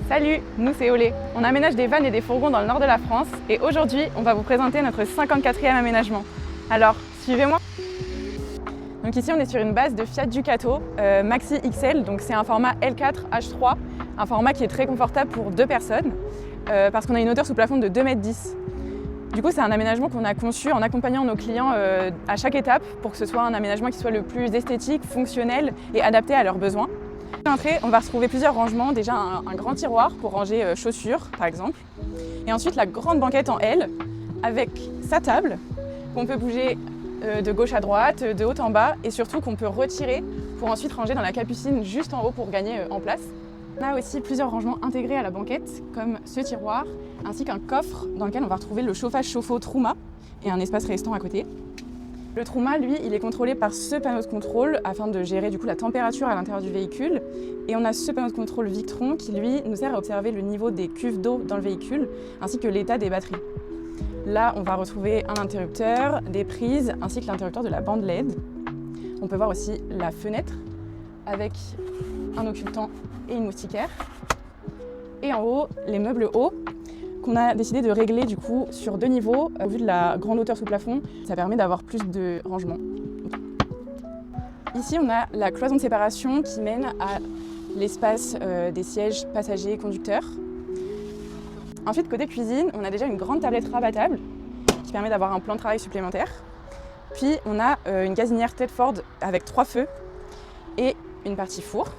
Salut, nous c'est Olé. On aménage des vannes et des fourgons dans le nord de la France et aujourd'hui on va vous présenter notre 54e aménagement. Alors, suivez-moi. Donc ici on est sur une base de Fiat Ducato Maxi XL, donc c'est un format L4 H3, un format qui est très confortable pour 2 personnes parce qu'on a une hauteur sous plafond de 2,10 m. Du coup c'est un aménagement qu'on a conçu en accompagnant nos clients à chaque étape pour que ce soit un aménagement qui soit le plus esthétique, fonctionnel et adapté à leurs besoins. À l'entrée, on va retrouver plusieurs rangements, déjà un grand tiroir pour ranger chaussures par exemple, et ensuite la grande banquette en L avec sa table qu'on peut bouger de gauche à droite, de haut en bas et surtout qu'on peut retirer pour ensuite ranger dans la capucine juste en haut pour gagner en place. On a aussi plusieurs rangements intégrés à la banquette comme ce tiroir ainsi qu'un coffre dans lequel on va retrouver le chauffage chauffe-eau Truma et un espace restant à côté. Le Truma, lui, il est contrôlé par ce panneau de contrôle afin de gérer du coup la température à l'intérieur du véhicule. Et on a ce panneau de contrôle Victron qui, lui, nous sert à observer le niveau des cuves d'eau dans le véhicule ainsi que l'état des batteries. Là, on va retrouver un interrupteur, des prises ainsi que l'interrupteur de la bande LED. On peut voir aussi la fenêtre avec un occultant et une moustiquaire. Et en haut, les meubles hauts qu'on a décidé de régler du coup sur 2 niveaux. Au vu de la grande hauteur sous plafond, ça permet d'avoir plus de rangement. Ici, on a la cloison de séparation qui mène à l'espace des sièges passagers et conducteurs. Ensuite, côté cuisine, on a déjà une grande tablette rabattable qui permet d'avoir un plan de travail supplémentaire. Puis, on a une gazinière Tedford avec 3 feux et une partie four.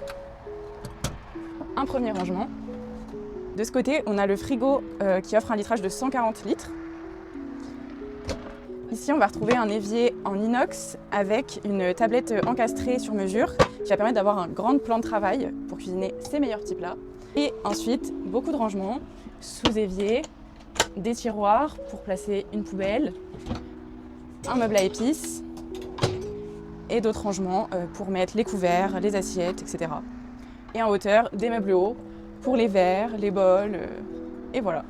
Un premier rangement. De ce côté, on a le frigo qui offre un litrage de 140 litres. Ici, on va retrouver un évier en inox avec une tablette encastrée sur mesure qui va permettre d'avoir un grand plan de travail pour cuisiner ces meilleurs petits plats. Et ensuite, beaucoup de rangements sous évier, des tiroirs pour placer une poubelle, un meuble à épices et d'autres rangements pour mettre les couverts, les assiettes, etc. Et en hauteur, des meubles hauts pour les verres, les bols, et voilà.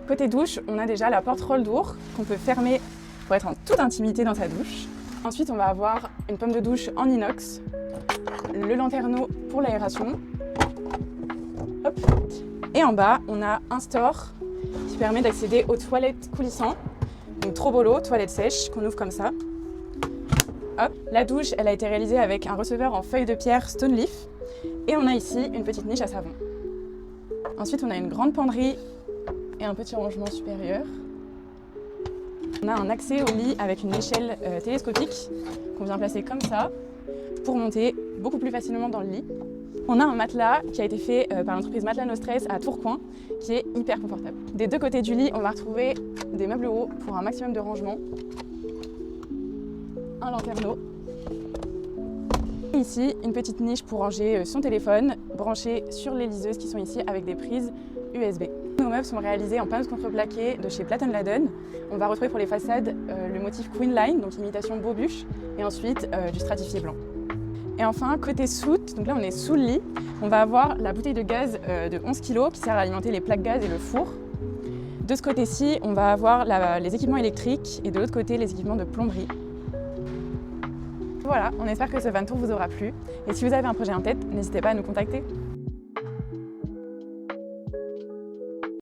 Côté douche, on a déjà la porte roll-door qu'on peut fermer pour être en toute intimité dans sa douche. Ensuite, on va avoir une pomme de douche en inox, le lanterneau pour l'aération. Hop. Et en bas, on a un store qui permet d'accéder aux toilettes coulissantes, donc Trobolo, toilettes sèches, qu'on ouvre comme ça. Hop. La douche, elle a été réalisée avec un receveur en feuille de pierre Stone Leaf. Et on a ici une petite niche à savon. Ensuite, on a une grande penderie et un petit rangement supérieur. On a un accès au lit avec une échelle télescopique qu'on vient placer comme ça pour monter beaucoup plus facilement dans le lit. On a un matelas qui a été fait par l'entreprise Matelas No Stress à Tourcoing qui est hyper confortable. Des 2 côtés du lit, on va retrouver des meubles hauts pour un maximum de rangement. Un lanterneau. Et ici, une petite niche pour ranger son téléphone branché sur les liseuses qui sont ici avec des prises USB. Nos meubles sont réalisés en panneaux contreplaqué de chez Platen Laden. On va retrouver pour les façades le motif Queen Line, donc imitation Beaubuche, et ensuite du stratifié blanc. Et enfin, côté soute, donc là on est sous le lit, on va avoir la bouteille de gaz de 11 kg qui sert à alimenter les plaques gaz et le four. De ce côté-ci, on va avoir les équipements électriques et de l'autre côté, les équipements de plomberie. Voilà, on espère que ce van tour vous aura plu. Et si vous avez un projet en tête, n'hésitez pas à nous contacter.